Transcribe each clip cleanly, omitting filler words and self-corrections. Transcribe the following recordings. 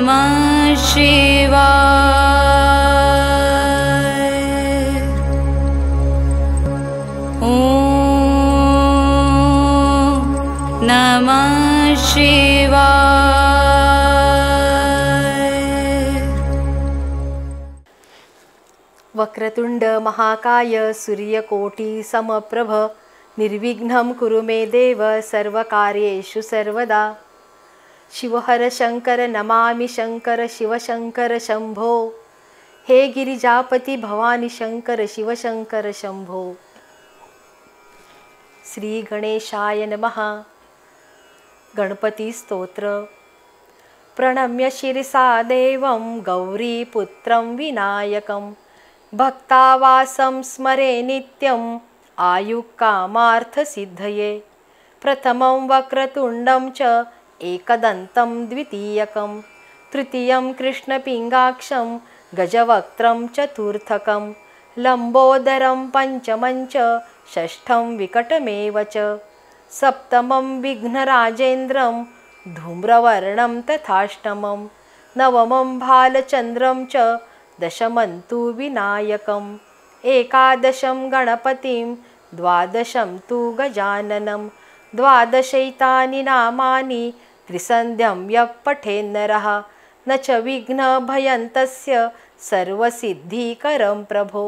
नमः शिवाय। ॐ नमः शिवाय। वक्रतुंड महाकाय सूर्यकोटि समप्रभ निर्विघ्नं कुरु मे देव सर्वकार्येषु सर्वदा। शिवहर शंकर नमामि शंकर शिवशंकर शंभो। हे गिरिजापति भवानी शंकर शिवशंकर शंभो। श्री गणेशाय नमः। गणपती स्तोत्र। प्रणम्य शिरसा देवं गौरीपुत्रं विनायकं भक्तावासं स्मरे नित्यं आयुक्कामार्थसिद्धये। प्रथमं वक्रतुण्डं च एकदन्तं द्वितीयकं तृतीयं कृष्णपिङ्गाक्षं गजवक्त्रं चतुर्थकं लम्बोदरं पञ्चमं च षष्ठं विकटमेव च सप्तमं विघ्नराजेन्द्रं धूम्रवर्णं तथाष्टमं नवमं भालचन्द्रं च दशमं तु विनायकम् एकादशं गणपतिं द्वादशं तु गजाननं द्वादशैतानि नामानि त्रिसन्ध्यं यः पठेन्नरः न च विघ्नभयन्तस्य सर्वसिद्धिकरं प्रभो।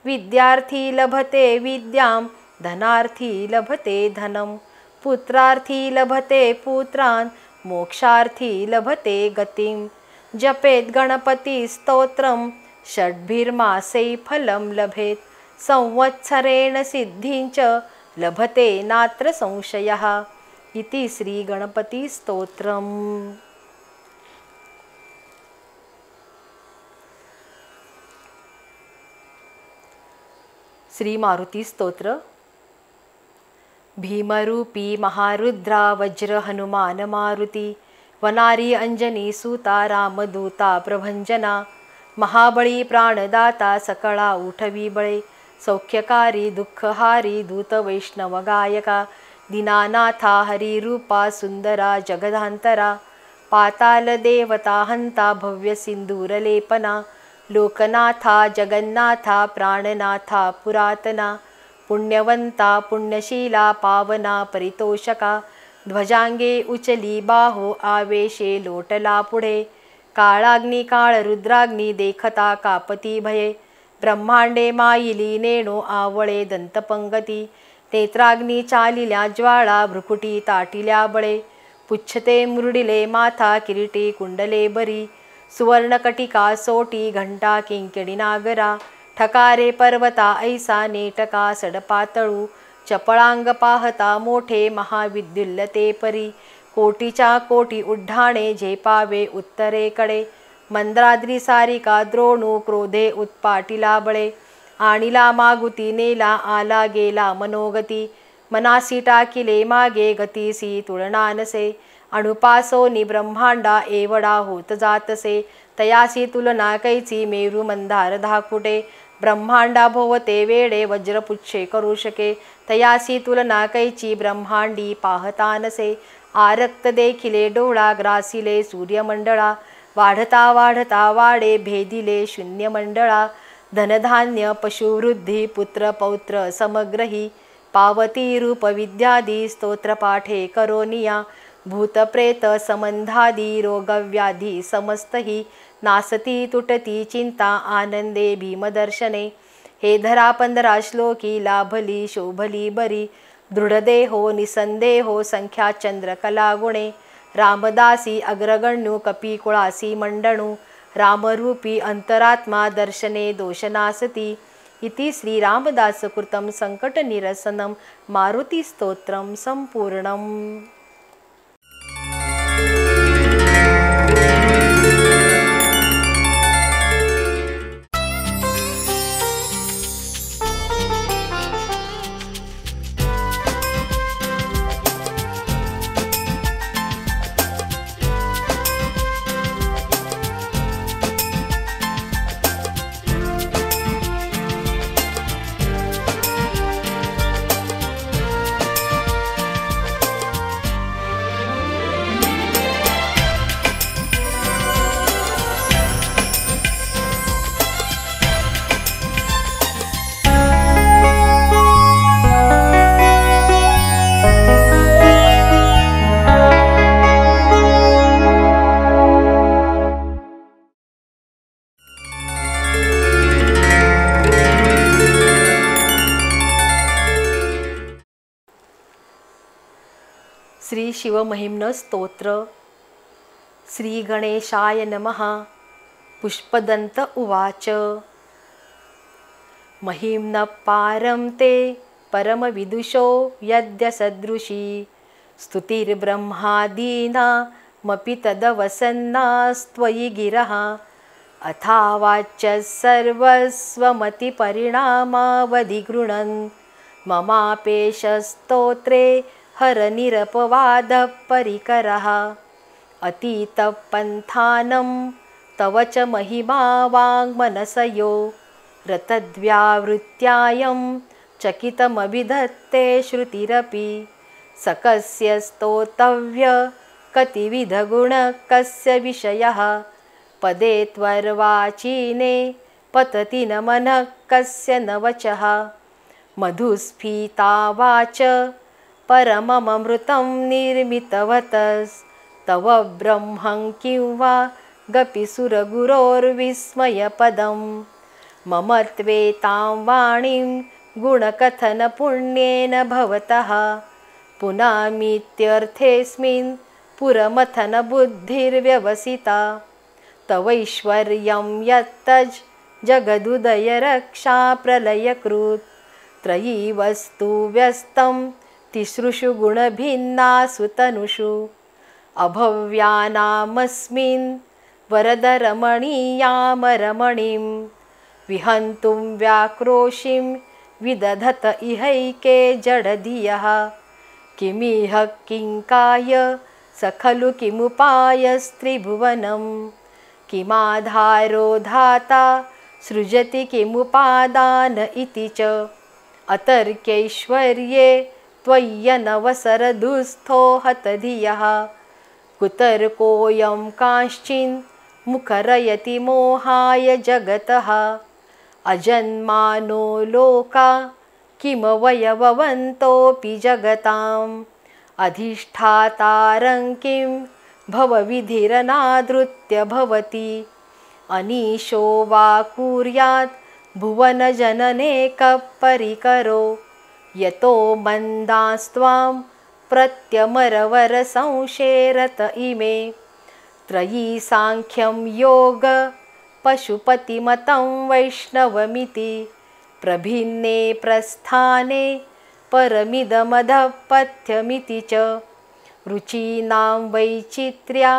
विद्यार्थी लभते विद्यां धनार्थी लभते धनं पुत्रार्थी लभते पुत्रान् मोक्षार्थी लभते गतिं। जपेत् गणपतिस्तोत्रं षड्भिर्मासै फलं लभेत् संवत्सरेण सिद्धिं च लभते नात्र संशयः। इति श्री गणपति स्तोत्रम्। श्री मारुती स्तोत्र। भीमरूपी महारुद्रा वज्र हनुमान मारुती वनारी अंजनी सूता रामदूता प्रभंजना महाबळी प्राणदाता सकळा उठवी बळे सौख्यकारी दुःखहारी दूत वैष्णव गायका दीनानाथा हरिरूपा सुंदरा जगदांतरा पाताल देवता हंता भव्य सिंदूरलेपना लोकनाथा जगन्नाथा प्राणनाथा पुरातना पुण्यवंता पुण्यशीला पावना परितोषका ध्वजांगे उचली बाहो आवेशे लोटला पुढे काळाग्नी काळ रुद्राग्नी देखता कापती भये ब्रह्मांडे मायिली नेणो आवळे दंतपंगती नेत्राग्नी चालिल्या ज्वाळा भ्रुकुटी ताटिल्या बळे पुच्छते मृडिले माथा किरीटी कुंडले बरी सुवर्णकटिका सोटी घंटा किंकिणी नागरा ठकारे पर्वता ऐसा नेटका सडपातळू चपळांग पाहता मोठे महाविद्युल्लते परी कोटीच्या कोटी उड्डाणे झेपावे उत्तरेकडे मंद्राद्री सारिका द्रोणू क्रोधे उत्पाटिला बळे आणिला मागुती नेला आला गेला मनोगती मनासी टाकिले मागे गतीसी तुलनानसे अणुपासोनी ब्रह्मांडा एवढा होत जातसे तयासी तुलना कैची मेरू मंदार धाकुटे ब्रह्मांडा भोवते वेडे वज्रपुच्छे करू शके तयासी तुलना कैची ब्रह्मांडी पाहतानसे आरक्त देखिले डोळा ग्रासिले सूर्यमंडळा वाढता वाढता वाडे भेदिले शून्यमंडळा धनधान्य पशुवृद्धी पुत्र पौत्र समग्रही पावती रूप विद्यादी स्तोत्रपाठे करोनिया भूतप्रेत संबंधादी रोगव्याधी समस्तही नासती तुटती चिंता आनंदे भीमदर्शने हे धरा 15 श्लोकी लाभली शोभली बरी दृढदेहो निसंदेहो संख्या चंद्रकला गुणे रामदासी अग्रगण्यू कपिकुळासी मंडणू रामरूपी अंतरात्मा दर्शने दोषनासती। इति श्री रामदासकृतं संकटनिरसनं मारुती स्तोत्रं संपूर्णम्। श्री शिवमहिम्न स्तोत्र। श्री गणेशाय नमः। पुष्पदंत उवाच। महिम्न पारं ते परमविदुषो यद्य सदृशी स्तुतिर्ब्रह्मादीनामपि तदवसन्नास्त्वयि गिरः अथावाच्य सर्वस्वमतिपरिणामावधिगृणन् ममापेशस्तोत्रे हरनिरपवादः परिकरः अतीतपन्थानं तव च महिमा वाङ्मनसयो रतद्व्यावृत्यायं चकितमभिधत्ते श्रुतिरपि सकस्य स्तोतव्य कतिविधगुणः कस्य विषयः पदे त्वर्वाचीने पतति न मनः कस्य न वचः मधुस्फीता वाच परमममृतं निर्मितवतस्तव ब्रह्मं किं वा गपिसुरगुरोर्विस्मयपदं मम त्वेतां वाणीं गुणकथनपुण्येन भवतः पुनामीत्यर्थेऽस्मिन् पुरमथनबुद्धिर्व्यवसिता तवैश्वर्यं यत्तज् जगदुदयरक्षा प्रलयकृत् त्रयी वस्तु व्यस्तं तिसृषु गुणभिन्नासु तनुषु अभव्यानामस्मिन् वरदरमणीयामरमणीं विहन्तुं व्याक्रोशिं विदधत इहैके जडधियः किमिह किङ्काय स खलु किमुपायस्त्रिभुवनं किमाधारो धाता सृजति किमुपादान इति च अतर्क्यैश्वर्ये त्वय्यनवसरदुःस्थो हतधियः कुतर्कोऽयं कांश्चिन् मुखरयति मोहाय जगतः अजन्मानो लोका किमवयववन्तोऽपि जगताम् अधिष्ठातारं किं भवविधिरनादृत्य भवति अनीशो वा कुर्यात् भुवनजनने कपरिकरो यतो मन्दास्त्वां प्रत्यमरवरसंशेरत इमे त्रयी सांख्यं योग पशुपतिमतं वैष्णवमिति प्रभिन्ने प्रस्थाने परमिदमधः पथ्यमिति च रुचीनां वैचित्र्या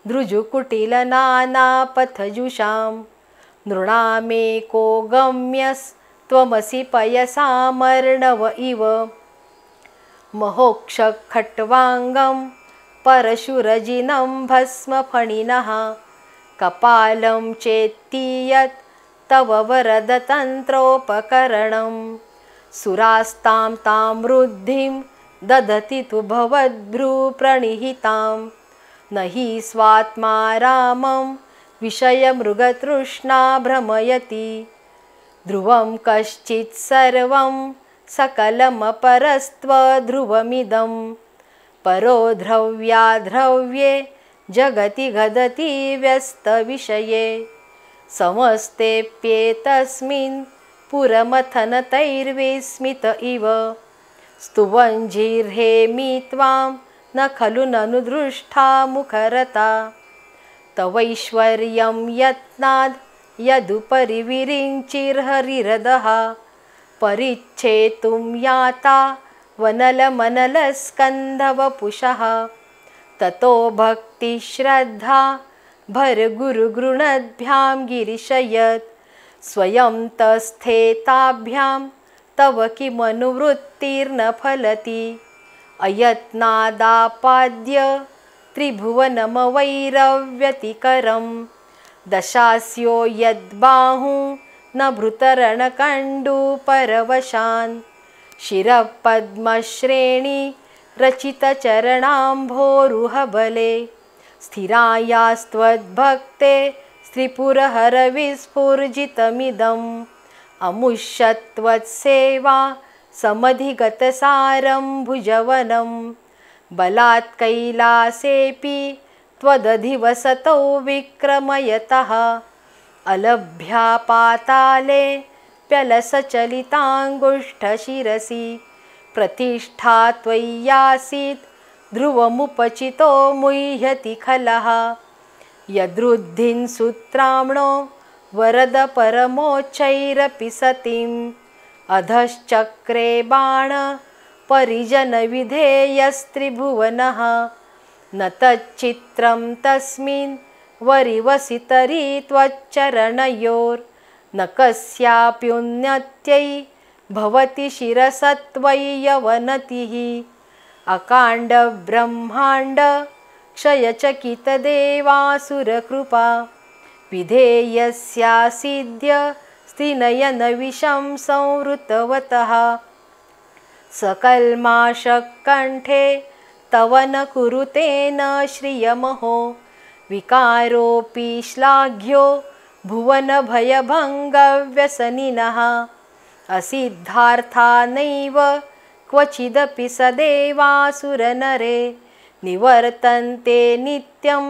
दृजुकुटिलनानापथजुषां नृणामेको गम्यस्त्वमसि पयसामर्णव इव महोक्षखट्वाङ्गं परशुरजिनं भस्मफणिनः कपालं चेत्तीयत् तव वरदतन्त्रोपकरणं सुरास्तां तां वृद्धिं ददति तु भवद्भ्रूप्रणिहितां न हि स्वात्मा रामं विषयमृगतृष्णा भ्रमयति ध्रुवं कश्चित् सर्वं सकलमपरस्त्वध्रुवमिदं परो ध्रव्याध्रव्ये जगति गदति व्यस्तविषये समस्तेऽप्येतस्मिन् पुरमथनतैर्विस्मित इव स्तुवञ्जिर्हेमि त्वां न खलु ननु दृष्टा मुखरता तवैश्वर्यं यत्नाद् यदुपरि विरिञ्चिर्हरिरदः परिच्छेतुं याता वनलमनलस्कन्धवपुषः ततो भक्तिश्रद्धा भरगुरुगृणद्भ्यां गिरिशयत् स्वयं तस्थेताभ्यां तव किमनुवृत्तिर्न फलति अयत्नादापाद्य त्रिभुवनमवैरव्यतिकरं दशास्यो यद्बाहु न भृतरणकण्डूपरवशान् शिरपद्मश्रेणी रचितचरणाम्भोरुहबले स्थिरायास्त्वद्भक्ते स्त्रिपुरहरविस्फुर्जितमिदम् अमुष्यत्वत्सेवा समधिगतसारं भुजवनं बलात् कैलासेऽपि त्वदधिवसतौ विक्रमयतः अलभ्या पाताले प्यलसचलिताङ्गुष्ठशिरसि प्रतिष्ठा त्वय्यासीत् ध्रुवमुपचितो मुह्यति खलः यद्रुद्धिं सूत्राम्णो वरद परमोच्चैरपि सतीम् अधश्चक्रे बाण परिजनविधेयस्त्रिभुवनः न तच्चित्रं तस्मिन् वरिवसितरि त्वच्चरणयोर्न कस्याप्युन्नत्यै भवति शिरसत्वयि यवनतिः अकाण्डब्रह्माण्ड क्षयचकितदेवासुरकृपा विधेयस्यासीद्य स्त्रीनयनविषं संवृतवतः सकल्माषकण्ठे तव न कुरुते न श्रियमहो विकारोऽपि श्लाघ्यो भुवनभयभङ्गव्यसनिनः असिद्धार्था नैव क्वचिदपि सदेवासुरनरे निवर्तन्ते नित्यं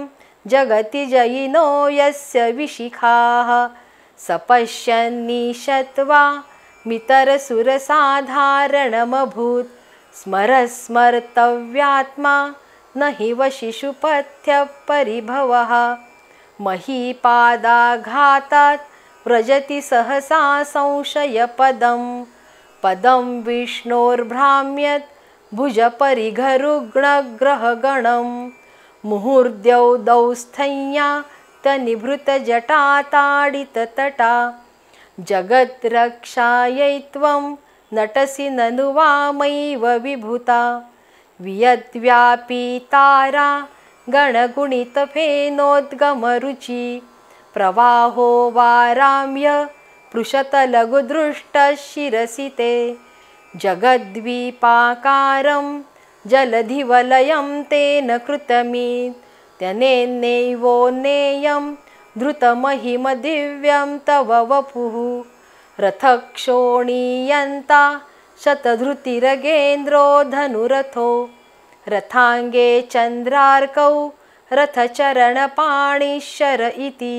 जगति जयिनो यस्य विशिखाः सपश्यन्निशत्वा मितरसुरसाधारणमभूत् स्मरस्मर्तव्यात्मा न हि वशिशुपथ्यः परिभवः महीपादाघातात् व्रजति सहसा संशयपदं पदं विष्णोर्भ्राम्यत् भुजपरिघरुग्णग्रहगणं मुहूर्द्यौ स्थैया तनिभृतजटाताडिततटा जगद्रक्षायै त्वं नटसि ननु वामैव विभूता वियद्व्यापीतारा गणगुणितफेनोद्गमरुचि प्रवाहो वाराम्य पृषतलघुदृष्टः शिरसि ते जगद्वीपाकारं जलधिवलयं तेन कृतमित्यनेनैवोन्नेयं धृतमहिमदिव्यं तव वपुः रथक्षोणीयन्ता शतधृतिरगेन्द्रो धनुरथो रथाङ्गे चन्द्रार्कौ रथचरणपाणिशर इति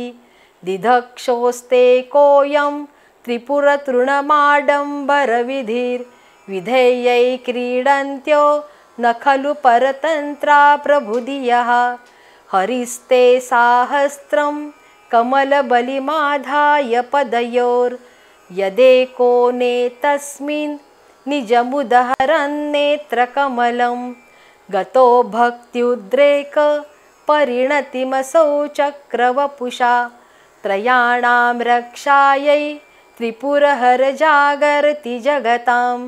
दिधक्षोस्ते कोऽयं त्रिपुरतृणमाडम्बरविधिर्विधेयै क्रीडन्त्यो न खलु परतन्त्रा प्रभुधियः हरिस्ते साहस्रं कमलबलिमाधाय पदयोर्यदेको नेतस्मिन् निजमुदहरन्नेत्रकमलं गतो भक्त्युद्रेक परिणतिमसौ चक्रवपुषा त्रयाणां रक्षायै त्रिपुरहर जागर्ति जगतां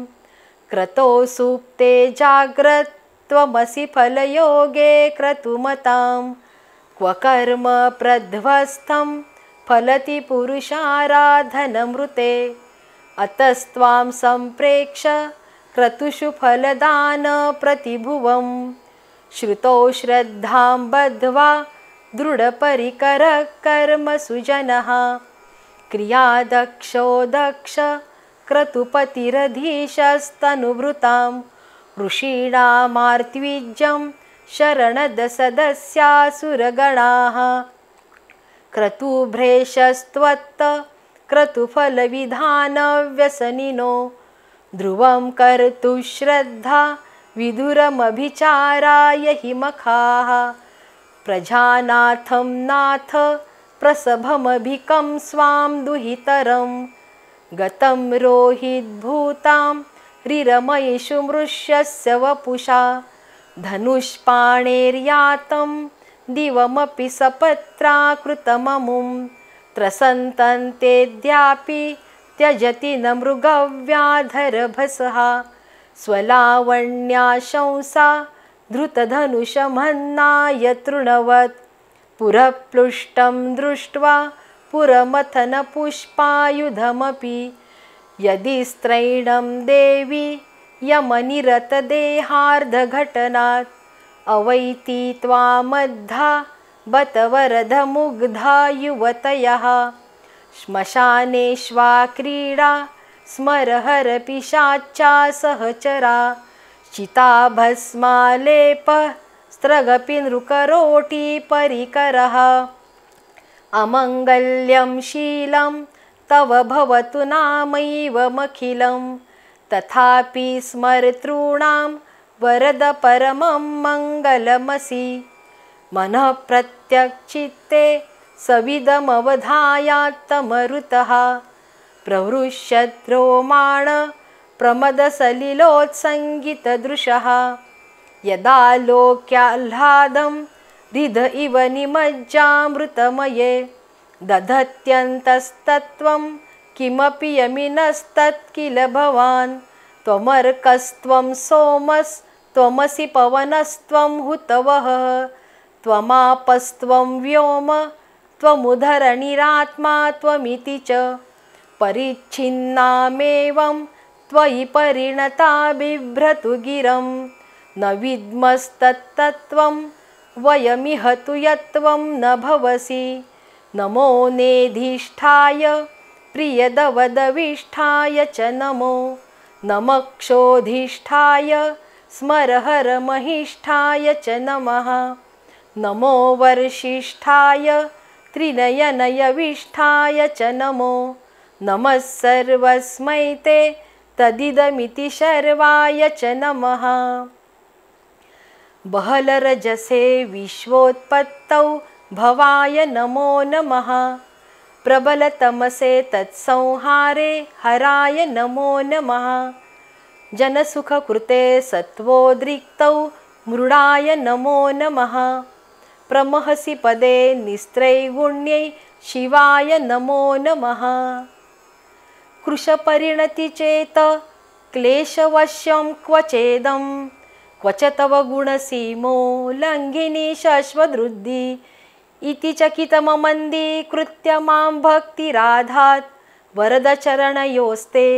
क्रतो सुप्ते जाग्रत् त्वमसि फलयोगे क्रतुमतां क्व कर्म प्रध्वस्थं फलति पुरुषाराधनमृते अतस्त्वां सम्प्रेक्ष क्रतुषु फलदान प्रतिभुवं श्रुतौ श्रद्धां बद्ध्वा दृढपरिकरः कर्मसु जनः क्रियादक्षो दक्ष क्रतुपतिरधीशस्तनुभृतां ऋषीणामार्त्विज्यं शरणदसदस्यासुरगणाः क्रतुभ्रेशस्त्वत्त क्रतुफलविधानव्यसनिनो ध्रुवं कर्तुश्रद्धा विधुरमभिचाराय हि मखाः प्रजानाथं नाथ प्रसभमभिकं स्वां दुहितरं गतं रोहिद्भूतां रिरमयिषु मृष्यस्य वपुषा धनुष्पाणेर्यातं दिवमपि सपत्राकृतममुं त्रसन्तन्तेऽद्यापि त्यजति न मृगव्याधरभसः स्वलावण्याशंसा धृतधनुषमह्नाय तृणवत् पुरप्लुष्टं दृष्ट्वा पुरमथनपुष्पायुधमपि यदि स्त्रैणं देवी यमनिरतदेहार्धघटनात् अवैति त्वामद्धा बत वरदमुग्धा युवतयः श्मशानेष्वा क्रीडा स्मरहर पिशाच्चा सहचरा चिताभस्मालेपः स्त्रगपिनृकरोटी परिकरः अमङ्गल्यं शीलं तव भवतु नामैवमखिलं तथापि स्मर्तॄणां वरद परमं मङ्गलमसि मनः प्रत्यक्षित्ते सविदमवधायात्तमरुतः प्रवृष्यद्रोमाण प्रमदसलिलोत्सङ्गितदृशः यदा लोक्याह्लादं हृद इव निमज्जामृतमये दधत्यन्तस्तत्त्वं किमपि यमिनस्तत् किल भवान् त्वमर्कस्त्वं सोमस्त्वमसि पवनस्त्वं हुतवः त्वमापस्त्वं व्योम त्वमुधरणिरात्मा त्वमिति च परिच्छिन्नामेवं त्वयि परिणता बिभ्रतु गिरं न विद्मस्तत्तत्त्वं वयमिह तु यत्त्वं न भवसि नमो नेधिष्ठाय प्रियदवदविष्ठाय च नमो नमक्षोधिष्ठाय स्मरहरमहिष्ठाय च नमः नमो वर्षिष्ठाय त्रिनयनयविष्ठाय च नमो नमः सर्वस्मै ते तदिदमिति शर्वाय च नमः बहलरजसे विश्वोत्पत्तौ भवाय नमो नमः प्रबलतमसे तत्संहारे हराय नमो नमः जनसुखकृते सत्वोद्रिक्तौ मृडाय नमो नमः प्रमहसि पदे निस्त्रैगुण्यै शिवाय नमो नमः कृशपरिणतिचेत क्लेशवश्यं क्वचेदं क्वच तव गुणसीमो लङ्घिनी शश्वदृद्धि इति चकितममन्दीकृत्य मां भक्तिराधात् वरदचरणयोस्ते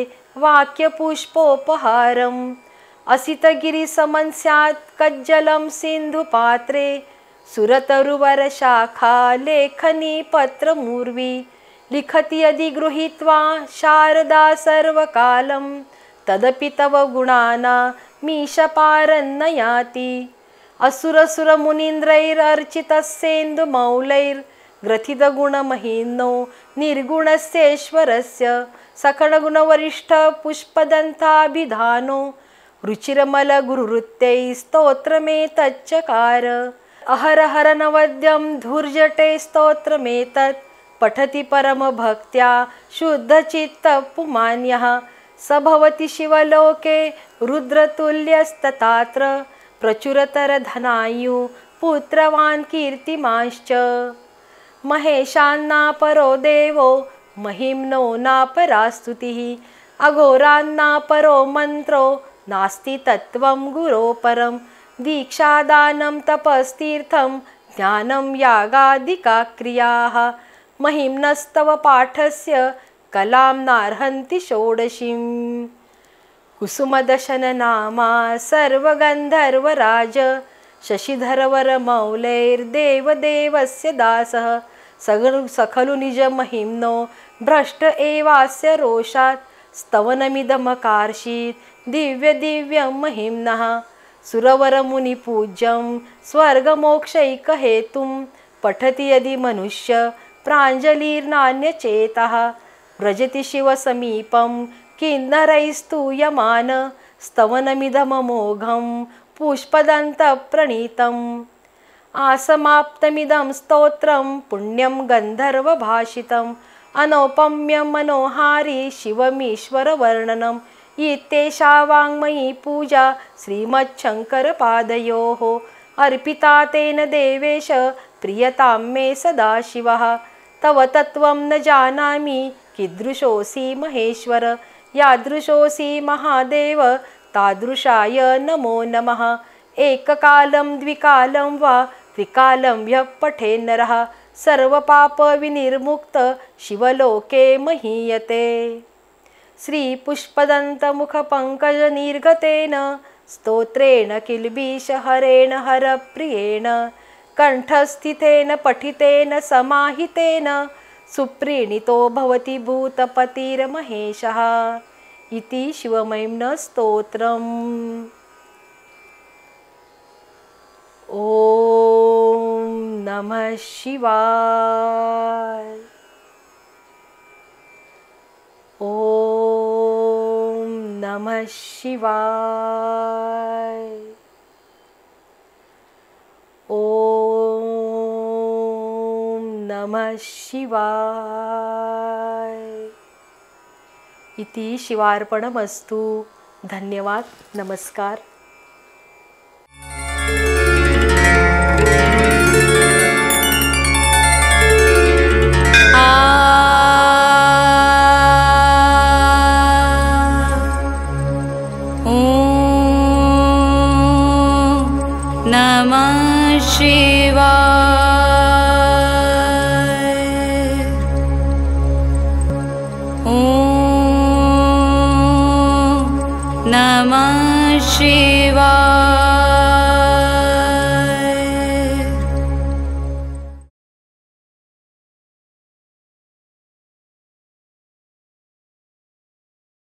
वाक्यपुष्पोपहारम् असितगिरिसमं स्यात् कज्जलं सिन्धुपात्रे सुरतरुवरशाखा लेखनी पत्रमूर्वी लिखति यदि गृहीत्वा शारदा सर्वकालं तदपि तव गुणानामीशपारन्न याति असुरसुरमुनीन्द्रैरर्चितस्येन्दुमौलैर्ग्रथितगुणमहीनो निर्गुणस्येश्वरस्य सकलगुणवरिष्ठपुष्पदन्ताभिधानो रुचिरमलगुरुवृत्तैस्तोत्रमेतच्चकार अहरहर नवद्यं धूर्जटे स्तोत्रमेतत् पठति परमभक्त्या शुद्धचित्तपुमान्यः स भवति शिवलोके रुद्रतुल्यस्ततात्र प्रचुरतरधनायु पुत्रवान् कीर्तिमांश्च महेशान्नापरो देवो महिम्नो नापरा स्तुतिः अघोरान्नापरो मन्त्रो नास्ति तत्त्वं गुरो परं दीक्षादानं तपस्तीर्थं ज्ञानं यागादिका क्रियाः महिम्नस्तव पाठस्य कलां नार्हन्ति षोडशीम् कुसुमदशननामा सर्वगन्धर्वराज शशिधरवरमौलैर्देवदेवस्य दासः सखलु निजमहिम्नो भ्रष्ट एवास्य रोषात् स्तवनमिदमकार्षीत् दिव्यदिव्यं महिम्नः सुरवरमुनिपूज्यं स्वर्गमोक्षैकहेतुं पठति यदि मनुष्य प्राञ्जलिर्नान्यचेतः व्रजति शिवसमीपं किन्नरैस्तूयमान स्तवनमिदममोघं पुष्पदन्तप्रणीतम् आसमाप्तमिदं स्तोत्रं पुण्यं गन्धर्वभाषितम् अनौपम्यं मनोहारी शिवमीश्वरवर्णनम् इत्येषा वाङ्मयी पूजा श्रीमच्छङ्करपादयोः अर्पिता तेन देवेश प्रियतां मे सदाशिवः तव तत्त्वं न जानामि कीदृशोऽसि महेश्वर यादृशोऽसि महादेव तादृशाय नमो नमः एककालं द्विकालं वा त्रिकालं यः पठेन्नरः सर्वपापविनिर्मुक्त शिवलोके महीयते श्रीपुष्पदन्तमुखपङ्कजनिर्गतेन स्तोत्रेण किल्बिषहरेण हरप्रियेण कण्ठस्थितेन पठितेन समाहितेन सुप्रीणितो भवति भूतपतिर्महेशः इति शिवमहिम्न स्तोत्रम्। ॐ नमः शिवाय। ॐ नमः शिवाय। नमः शिवाय। इति शिवार्पणमस्तु। धन्यवाद। नमस्कार। नमः शिवाय।